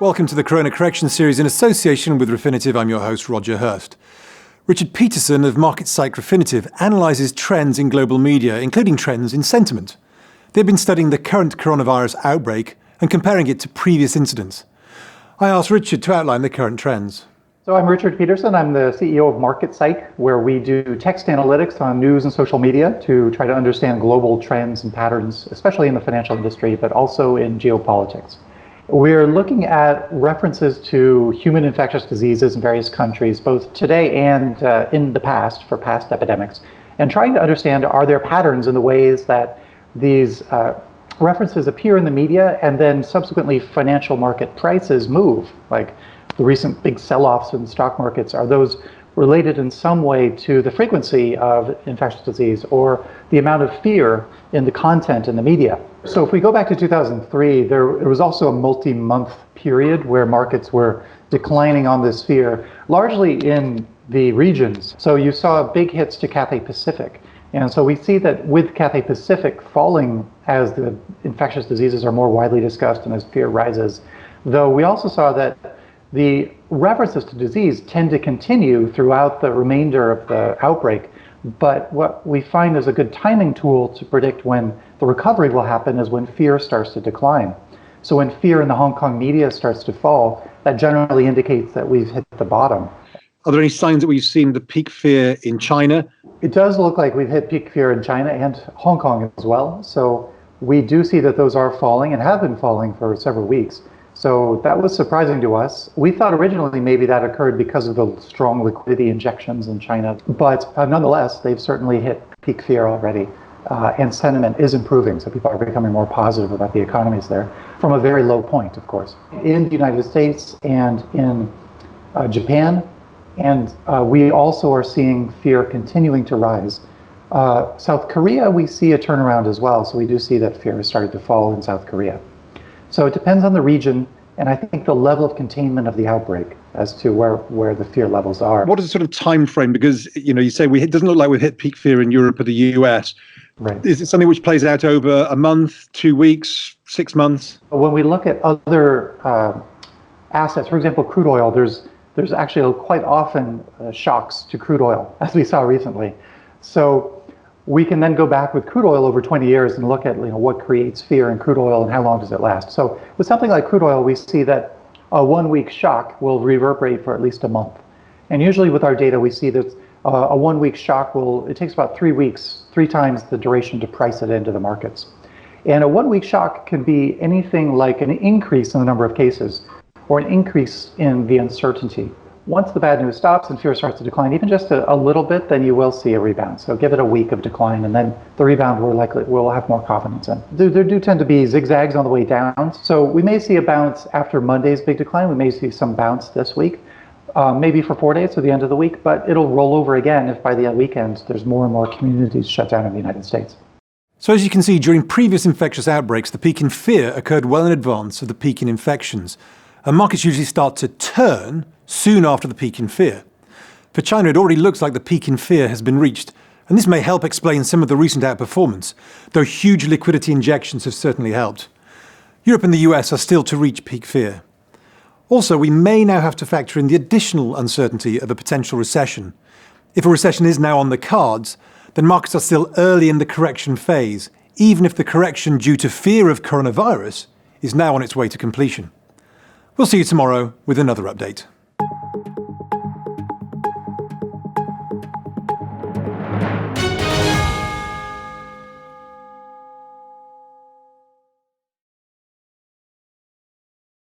Welcome to the Corona Correction Series in association with Refinitiv. I'm your host, Roger Hirst. Richard Peterson of MarketPsych Refinitiv analyses trends in global media, including trends in sentiment. They've been studying the current coronavirus outbreak and comparing it to previous incidents. I asked Richard to outline the current trends. So I'm Richard Peterson. I'm the CEO of MarketPsych, where we do text analytics on news and social media to try to understand global trends and patterns, especially in the financial industry, but also in geopolitics. We're looking at references to human infectious diseases in various countries, both today and in the past, for past epidemics, and trying to understand, are there patterns in the ways that these references appear in the media and then subsequently financial market prices move, like the recent big sell-offs in stock markets. Are those related in some way to the frequency of infectious disease or the amount of fear in the content in the media? So if we go back to 2003, there was also a multi-month period where markets were declining on this fear, largely in the regions. So you saw big hits to Cathay Pacific. And so we see that with Cathay Pacific falling as the infectious diseases are more widely discussed and as fear rises, though we also saw that the references to disease tend to continue throughout the remainder of the outbreak. But what we find is a good timing tool to predict when the recovery will happen is when fear starts to decline. So when fear in the Hong Kong media starts to fall, that generally indicates that we've hit the bottom. Are there any signs that we've seen the peak fear in China? It does look like we've hit peak fear in China and Hong Kong as well. So we do see that those are falling and have been falling for several weeks. So that was surprising to us. We thought originally maybe that occurred because of the strong liquidity injections in China. But nonetheless, they've certainly hit peak fear already. And sentiment is improving. So people are becoming more positive about the economies there from a very low point, of course. In the United States and in Japan, and we also are seeing fear continuing to rise. South Korea, we see a turnaround as well. So we do see that fear is starting to fall in South Korea. So it depends on the region, and I think the level of containment of the outbreak as to where the fear levels are. What is the sort of time frame? Because you say it doesn't look like we've hit peak fear in Europe or the US. Right. Is it something which plays out over a month, 2 weeks, 6 months? When we look at other assets, for example, crude oil, there's actually quite often shocks to crude oil, as we saw recently. So we can then go back with crude oil over 20 years and look at what creates fear in crude oil and how long does it last. So with something like crude oil, we see that a 1 week shock will reverberate for at least a month. And usually with our data, we see that a 1 week shock it takes about 3 weeks, 3 times the duration to price it into the markets. And a 1 week shock can be anything like an increase in the number of cases or an increase in the uncertainty. Once the bad news stops and fear starts to decline, even just a little bit, then you will see a rebound. So give it a week of decline, and then the rebound we'll have more confidence in. There do tend to be zigzags on the way down. So we may see a bounce after Monday's big decline. We may see some bounce this week, maybe for 4 days to the end of the week, but it'll roll over again if by the weekend there's more and more communities shut down in the United States. So as you can see, during previous infectious outbreaks, the peak in fear occurred well in advance of the peak in infections. And markets usually start to turn soon after the peak in fear. For China, it already looks like the peak in fear has been reached, and this may help explain some of the recent outperformance, though huge liquidity injections have certainly helped. Europe and the US are still to reach peak fear. Also, we may now have to factor in the additional uncertainty of a potential recession. If a recession is now on the cards, then markets are still early in the correction phase, even if the correction due to fear of coronavirus is now on its way to completion. We'll see you tomorrow with another update.